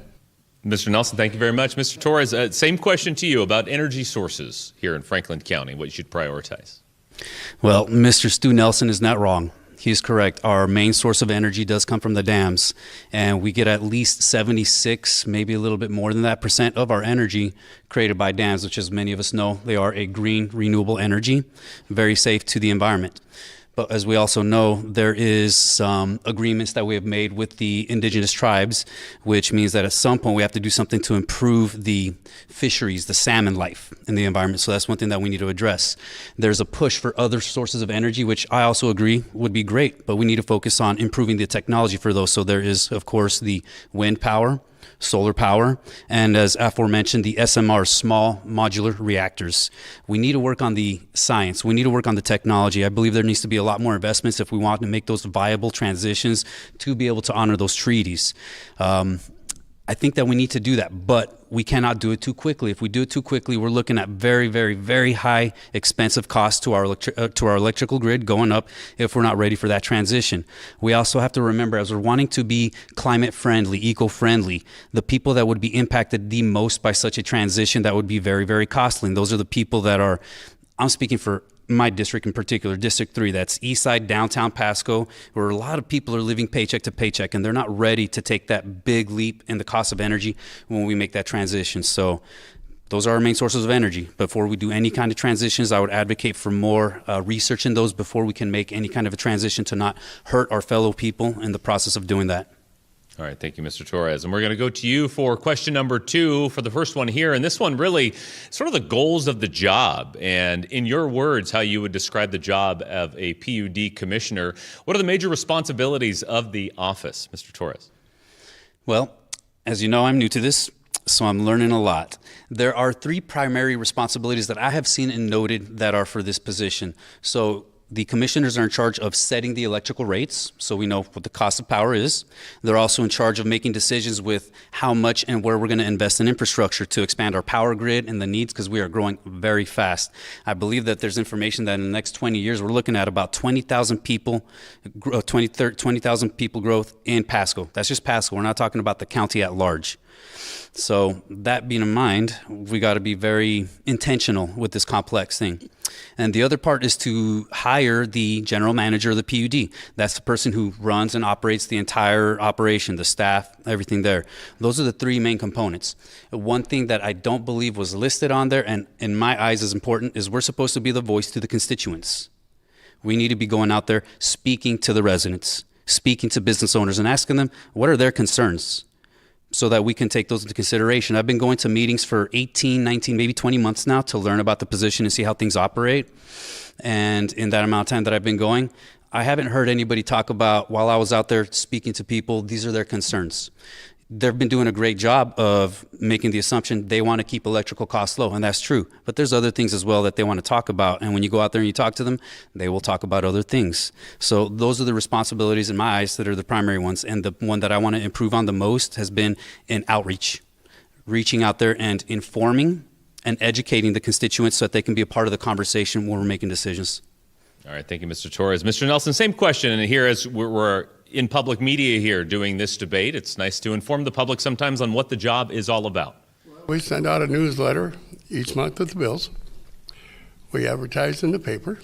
Mr. Nelson, thank you very much. Mr. Torres, same question to you about energy sources here in Franklin County, what you should prioritize. Well, Mr. Stu Nelson is not wrong. He's correct. Our main source of energy does come from the dams, and we get at least 76, maybe a little bit more than that, % of our energy created by dams, which, as many of us know, they are a green, renewable energy, very safe to the environment. But as we also know, there is some agreements that we have made with the indigenous tribes, which means that at some point we have to do something to improve the fisheries, the salmon life in the environment. So that's one thing that we need to address. There's a push for other sources of energy, which I also agree would be great, but we need to focus on improving the technology for those. So there is, of course, the wind power, solar power, and as aforementioned, the SMR, small modular reactors. We need to work on the science. We need to work on the technology. I believe there needs to be a lot more investments if we want to make those viable transitions to be able to honor those treaties. I think that we need to do that, but we cannot do it too quickly. If we do it too quickly, we're looking at very, very, very high expensive costs to our electrical grid going up if we're not ready for that transition. We also have to remember, as we're wanting to be climate friendly, eco-friendly, the people that would be impacted the most by such a transition, that would be very, very costly. And those are the people that are, I'm speaking for my district in particular, District 3, that's Eastside, downtown Pasco, where a lot of people are living paycheck to paycheck, and they're not ready to take that big leap in the cost of energy when we make that transition. So those are our main sources of energy. Before we do any kind of transitions, I would advocate for more research in those before we can make any kind of a transition to not hurt our fellow people in the process of doing that. All right, thank you, Mr. Torres. And we're going to go to you for question number 2 for the first one here. And this one really sort of the goals of the job. And in your words, how you would describe the job of a PUD commissioner. What are the major responsibilities of the office, Mr. Torres? Well, as you know, I'm new to this, so I'm learning a lot. There are 3 primary responsibilities that I have seen and noted that are for this position. So the commissioners are in charge of setting the electrical rates, so we know what the cost of power is. They're also in charge of making decisions with how much and where we're going to invest in infrastructure to expand our power grid and the needs, because we are growing very fast. I believe that there's information that in the next 20 years, we're looking at about 20,000 people, 20,000 people growth in Pasco. That's just Pasco. We're not talking about the county at large. So that being in mind, we got to be very intentional with this complex thing. And the other part is to hire the general manager of the PUD. That's the person who runs and operates the entire operation, the staff, everything there. Those are the 3 main components. One thing that I don't believe was listed on there, and in my eyes is important, is we're supposed to be the voice to the constituents. We need to be going out there speaking to the residents, speaking to business owners and asking them what are their concerns, so that we can take those into consideration. I've been going to meetings for 18, 19, maybe 20 months now to learn about the position and see how things operate. And in that amount of time that I've been going, I haven't heard anybody talk about, while I was out there speaking to people, these are their concerns. They've been doing a great job of making the assumption they want to keep electrical costs low, and that's true. But there's other things as well that they want to talk about, and when you go out there and you talk to them, they will talk about other things. So those are the responsibilities in my eyes that are the primary ones, and the one that I want to improve on the most has been in outreach, reaching out there and informing and educating the constituents so that they can be a part of the conversation when we're making decisions. All right, thank you, Mr. Torres. Mr. Nelson, same question, and here as we're in public media here doing this debate, it's nice to inform the public sometimes on what the job is all about. We send out a newsletter each month with the bills. We advertise in the paper.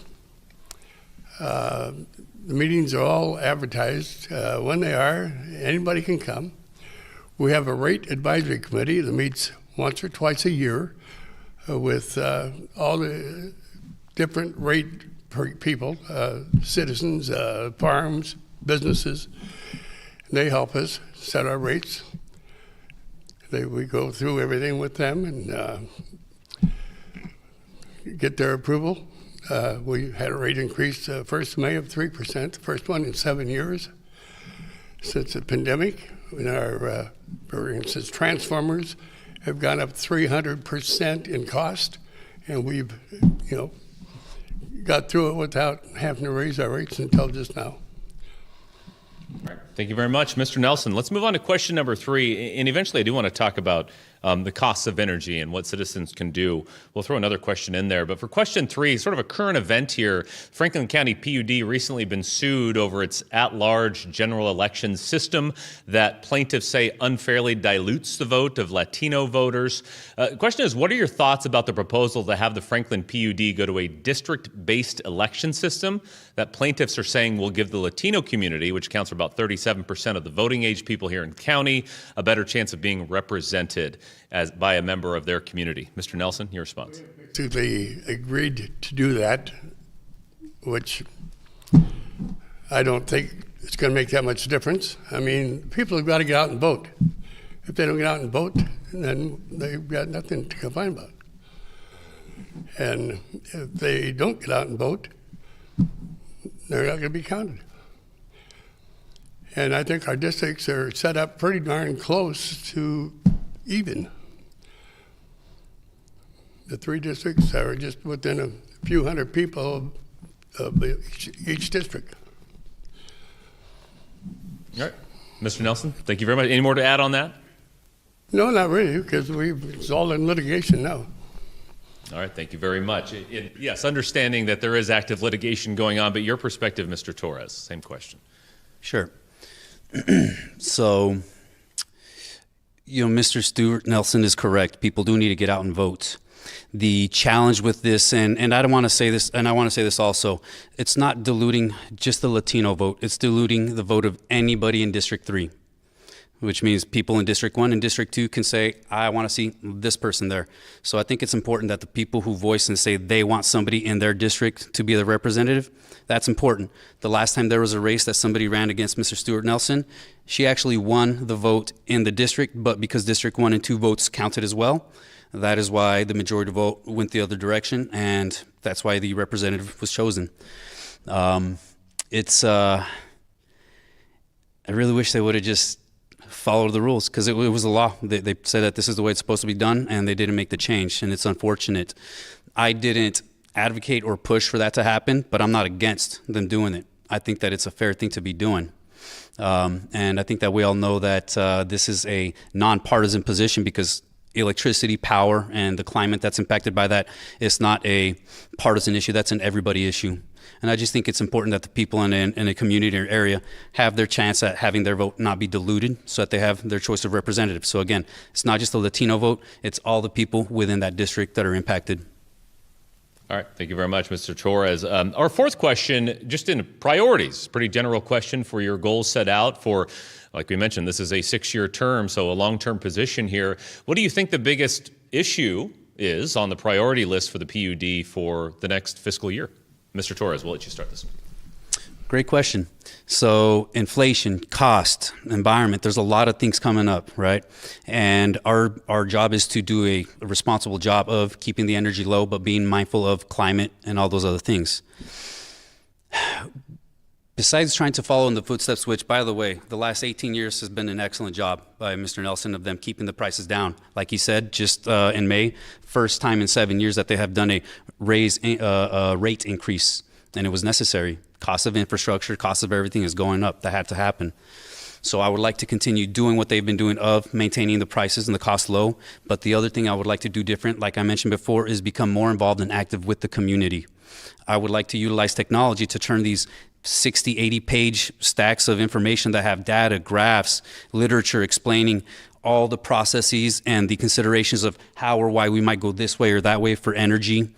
The meetings are all advertised when they are. Anybody can come. We have a rate advisory committee that meets once or twice a year with all the different rate people, citizens, farms, businesses. They help us set our rates. We go through everything with them and get their approval. We had a rate increase 1st of May of 3%, the first one in 7 years since the pandemic. In our, for instance, transformers have gone up 300% in cost, and we've, got through it without having to raise our rates until just now. Right. Thank you very much, Mr. Nelson. Let's move on to question number 3. And eventually I do want to talk about the costs of energy and what citizens can do. We'll throw another question in there. But for question 3, sort of a current event here, Franklin County PUD recently been sued over its at-large general election system that plaintiffs say unfairly dilutes the vote of Latino voters. The question is, what are your thoughts about the proposal to have the Franklin PUD go to a district-based election system that plaintiffs are saying will give the Latino community, which accounts for about 37% of the voting age people here in the county, a better chance of being represented by a member of their community? Mr. Nelson, your response. They agreed to do that, which I don't think it's going to make that much difference. I mean, people have got to get out and vote. If they don't get out and vote, then they've got nothing to complain about. And if they don't get out and vote, they're not going to be counted. And I think our districts are set up pretty darn close to even. The 3 districts are just within a few hundred people of each district. All right. Mr. Nelson, thank you very much. Any more to add on that? No, not really, because it's all in litigation now. All right, thank you very much. Yes, understanding that there is active litigation going on, but your perspective, Mr. Torres, same question. Sure. So, Mr. Stuart Nelson is correct. People do need to get out and vote. The challenge with this, and I don't want to say this, and I want to say this also, it's not diluting just the Latino vote. It's diluting the vote of anybody in District 3, which means people in District 1 and District 2 can say, I want to see this person there. So I think it's important that the people who voice and say they want somebody in their district to be the representative, that's important. The last time there was a race that somebody ran against Mr. Stuart Nelson, she actually won the vote in the district, but because District 1 and 2 votes counted as well, that is why the majority vote went the other direction, and that's why the representative was chosen. I really wish they would have just followed the rules, because it was a law. They said that this is the way it's supposed to be done, and they didn't make the change, and it's unfortunate. I didn't advocate or push for that to happen, but I'm not against them doing it. I think that it's a fair thing to be doing. And I think that we all know that this is a nonpartisan position, because electricity, power, and the climate that's impacted by that is not a partisan issue. That's an everybody issue. And I just think it's important that the people in a community or area have their chance at having their vote not be diluted, so that they have their choice of representative. So again, it's not just the Latino vote, it's all the people within that district that are impacted. All right, thank you very much, Mr. Torres. Our fourth question, just in priorities, pretty general question for your goals set out for, like we mentioned, this is a 6-year term, so a long-term position here. What do you think the biggest issue is on the priority list for the PUD for the next fiscal year? Mr. Torres, we'll let you start this one. Great question. So inflation, cost, environment, there's a lot of things coming up, right? And our job is to do a responsible job of keeping the energy low, but being mindful of climate and all those other things. Besides trying to follow in the footsteps, which, by the way, the last 18 years has been an excellent job by Mr. Nelson of them keeping the prices down. Like he said, just in May, first time in 7 years that they have done a rate increase, and it was necessary. Cost of infrastructure, cost of everything is going up. That had to happen. So I would like to continue doing what they've been doing of maintaining the prices and the cost low. But the other thing I would like to do different, like I mentioned before, is become more involved and active with the community. I would like to utilize technology to turn these 60, 80-page stacks of information that have data, graphs, literature explaining all the processes and the considerations of how or why we might go this way or that way for energy,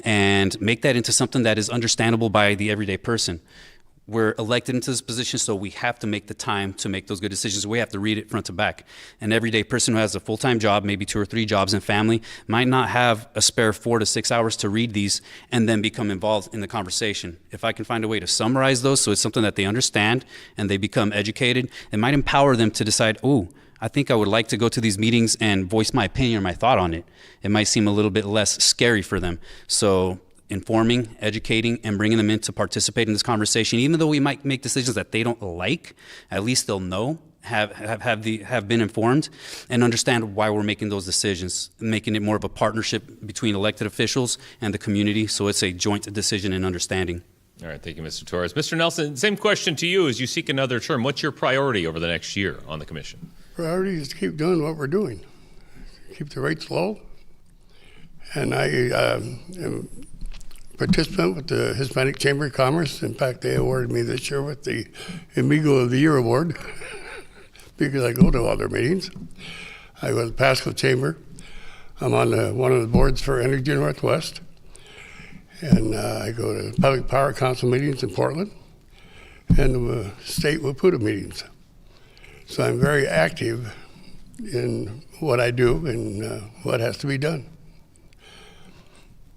and make that into something that is understandable by the everyday person. We're elected into this position, so we have to make the time to make those good decisions. We have to read it front to back. An everyday person who has a full-time job, maybe 2 or 3 jobs and family, might not have a spare 4 to 6 hours to read these and then become involved in the conversation. If I can find a way to summarize those so it's something that they understand and they become educated, it might empower them to decide, ooh, I think I would like to go to these meetings and voice my opinion or my thought on it. It might seem a little bit less scary for them. So informing, educating, and bringing them in to participate in this conversation, even though we might make decisions that they don't like, at least they'll know, have been informed, and understand why we're making those decisions, making it more of a partnership between elected officials and the community, so it's a joint decision and understanding. All right, thank you, Mr. Torres. Mr. Nelson, same question to you as you seek another term. What's your priority over the next year on the commission? Priority is to keep doing what we're doing, keep the rates low. And I am a participant with the Hispanic Chamber of Commerce. In fact, they awarded me this year with the Amigo of the Year award because I go to all their meetings. I go to the Pasco Chamber. I'm on one of the boards for Energy Northwest. And I go to Public Power Council meetings in Portland and the state WAPUTA meetings. So I'm very active in what I do and what has to be done.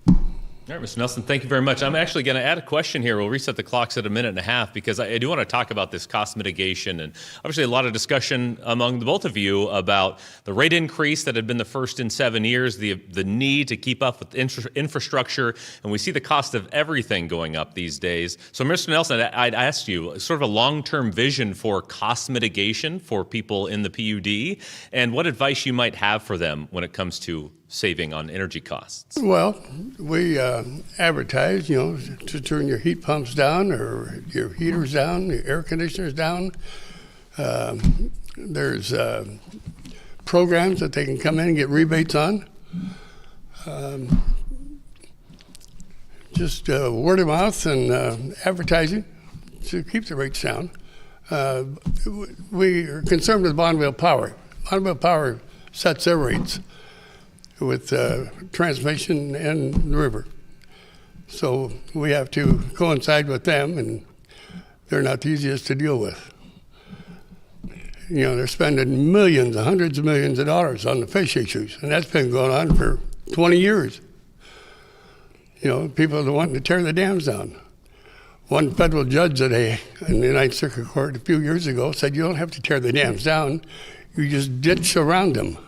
All All right, Mr. Nelson, thank you very much. I'm actually going to add a question here. We'll reset the clocks at 1.5 minutes because I do want to talk about this cost mitigation, and obviously a lot of discussion among the both of you about the rate increase that had been the first in 7 years, the need to keep up with infrastructure, and we see the cost of everything going up these days. So, Mr. Nelson, I'd ask you sort of a long-term vision for cost mitigation for people in the PUD, and what advice you might have for them when it comes to saving on energy costs. Well, we advertise, to turn your heat pumps down or your heaters down, your air conditioners down. There's programs that they can come in and get rebates on. Just word of mouth and advertising to keep the rates down. We are concerned with Bonneville Power. Bonneville Power sets their rates with transmission and the river. So we have to coincide with them, and they're not the easiest to deal with. They're spending millions, hundreds of millions of dollars on the fish issues, and that's been going on for 20 years. People are wanting to tear the dams down. One federal judge in the Ninth Circuit Court a few years ago said you don't have to tear the dams down, you just ditch around them.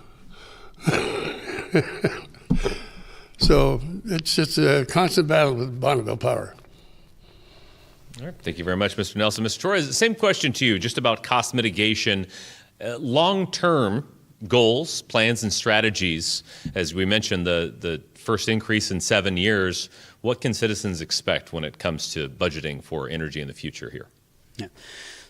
So it's just a constant battle with Bonneville Power. All right. Thank you very much, Mr. Nelson. Mr. Torres, same question to you, just about cost mitigation. Long-term goals, plans, and strategies. As we mentioned, the first increase in 7 years, what can citizens expect when it comes to budgeting for energy in the future here? Yeah.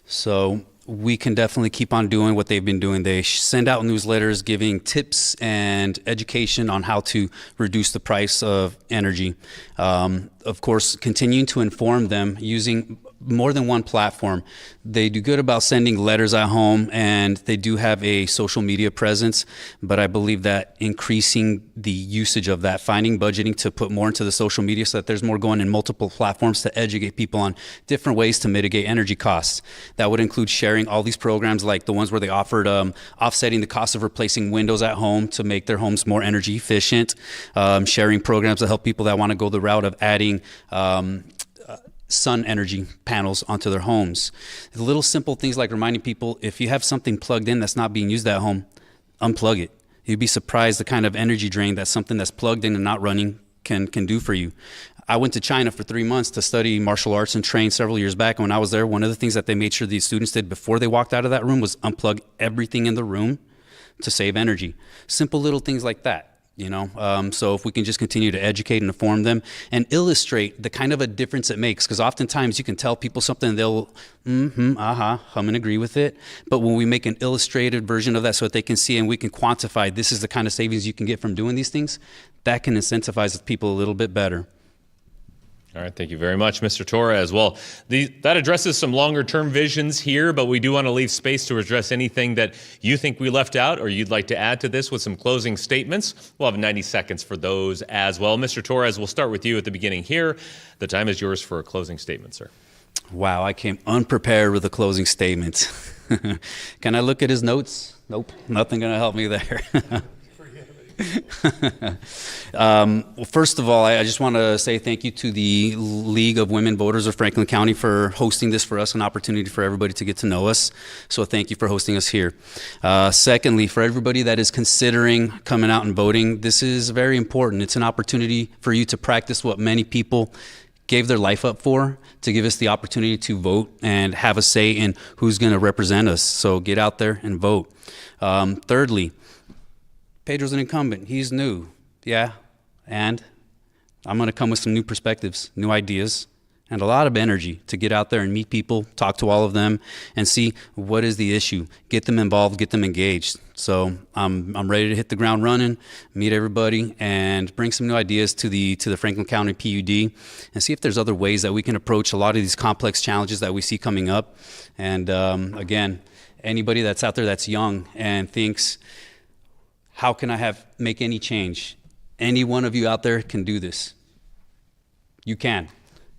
So we can definitely keep on doing what they've been doing. They send out newsletters giving tips and education on how to reduce the price of energy. Of course, continuing to inform them using more than one platform. They do good about sending letters at home, and they do have a social media presence, but I believe that increasing the usage of that, finding budgeting to put more into the social media so that there's more going in multiple platforms to educate people on different ways to mitigate energy costs. That would include sharing all these programs like the ones where they offered offsetting the cost of replacing windows at home to make their homes more energy efficient, sharing programs that help people that want to go the route of adding sun energy panels onto their homes. The little simple things like reminding people, if you have something plugged in that's not being used at home, unplug it. You'd be surprised the kind of energy drain that something that's plugged in and not running can do for you. I went to China for 3 months to study martial arts and train several years back. And when I was there, one of the things that they made sure these students did before they walked out of that room was unplug everything in the room to save energy. Simple little things like that. So if we can just continue to educate and inform them and illustrate the kind of a difference it makes, because oftentimes you can tell people something and they'll hum and agree with it. But when we make an illustrated version of that so that they can see and we can quantify this is the kind of savings you can get from doing these things, that can incentivize people a little bit better. All right, thank you very much, Mr. Torres. Well, that addresses some longer-term visions here, but we do want to leave space to address anything that you think we left out or you'd like to add to this with some closing statements. We'll have 90 seconds for those as well. Mr. Torres, we'll start with you at the beginning here. The time is yours for a closing statement, sir. Wow, I came unprepared with a closing statement. Can I look at his notes? Nope, nothing going to help me there. Well, first of all, I just want to say thank you to the League of Women Voters of Franklin County for hosting this for us, an opportunity for everybody to get to know us. So thank you for hosting us here. Secondly, for everybody that is considering coming out and voting, this is very important. It's an opportunity for you to practice what many people gave their life up for, to give us the opportunity to vote and have a say in who's going to represent us. So get out there and vote. Thirdly, Pedro's an incumbent. He's new. Yeah. And I'm going to come with some new perspectives, new ideas, and a lot of energy to get out there and meet people, talk to all of them, and see what is the issue. Get them involved, get them engaged. So I'm ready to hit the ground running, meet everybody, and bring some new ideas to the Franklin County PUD, and see if there's other ways that we can approach a lot of these complex challenges that we see coming up. And again, anybody that's out there that's young and thinks, how can I make any change? Any one of you out there can do this. You can.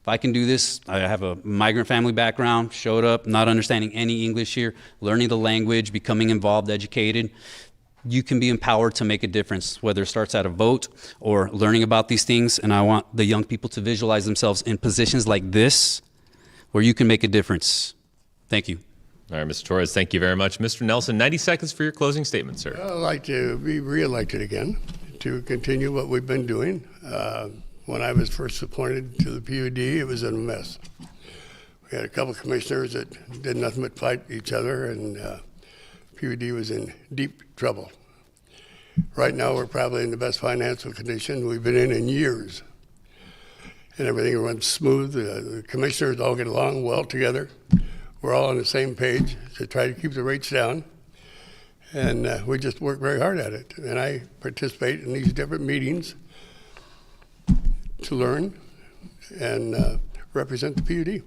If I can do this, I have a migrant family background, showed up, not understanding any English here, learning the language, becoming involved, educated. you can be empowered to make a difference, whether it starts at a vote or learning about these things. And I want the young people to visualize themselves in positions like this where you can make a difference. Thank you. All right, Mr. Torres, thank you very much. Mr. Nelson, 90 seconds for your closing statement, sir. I'd like to be reelected again to continue what we've been doing. When I was first appointed to the PUD, it was a mess. We had a couple of commissioners that did nothing but fight each other, and PUD was in deep trouble. Right now, we're probably in the best financial condition we've been in years. And everything runs smooth. The commissioners all get along well together. We're all on the same page to try to keep the rates down. And we just work very hard at it. And I participate in these different meetings to learn and represent the PUD.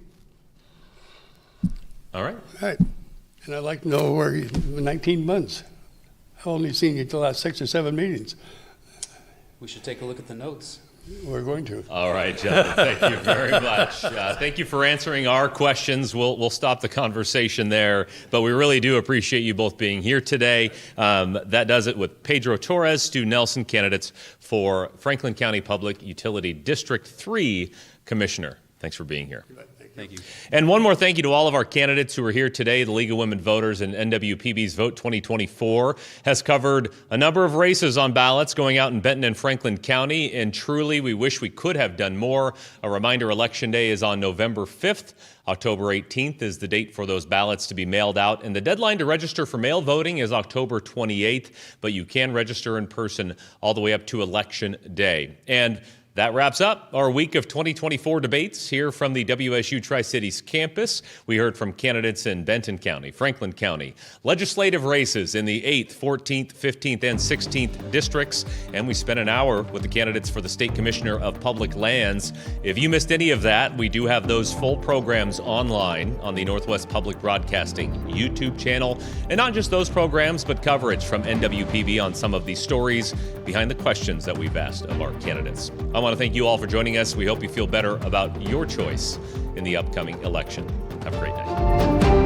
All right. All right. And I'd like to know where you, 19 months. I've only seen you the last 6 or 7 meetings. We should take a look at the notes. We're going to. All right, gentlemen, thank you very much. Thank you for answering our questions. We'll stop the conversation there, but we really do appreciate you both being here today. That does it with Pedro Torres, Stu Nelson, candidates for Franklin County Public Utility District 3 Commissioner. Thanks for being here. Thank you. And one more thank you to all of our candidates who are here today. The League of Women Voters and NWPB's Vote 2024 has covered a number of races on ballots going out in Benton and Franklin County, and truly we wish we could have done more. A reminder, Election Day is on November 5th. October 18th is the date for those ballots to be mailed out, and the deadline to register for mail voting is October 28th, but you can register in person all the way up to Election Day. And that wraps up our week of 2024 debates here from the WSU Tri-Cities campus. We heard from candidates in Benton County, Franklin County, legislative races in the 8th, 14th, 15th, and 16th districts, and we spent an hour with the candidates for the State Commissioner of Public Lands. If you missed any of that, we do have those full programs online on the Northwest Public Broadcasting YouTube channel, and not just those programs, but coverage from NWPB on some of these stories behind the questions that we've asked of our candidates. I want to thank you all for joining us. We hope you feel better about your choice in the upcoming election. Have a great night.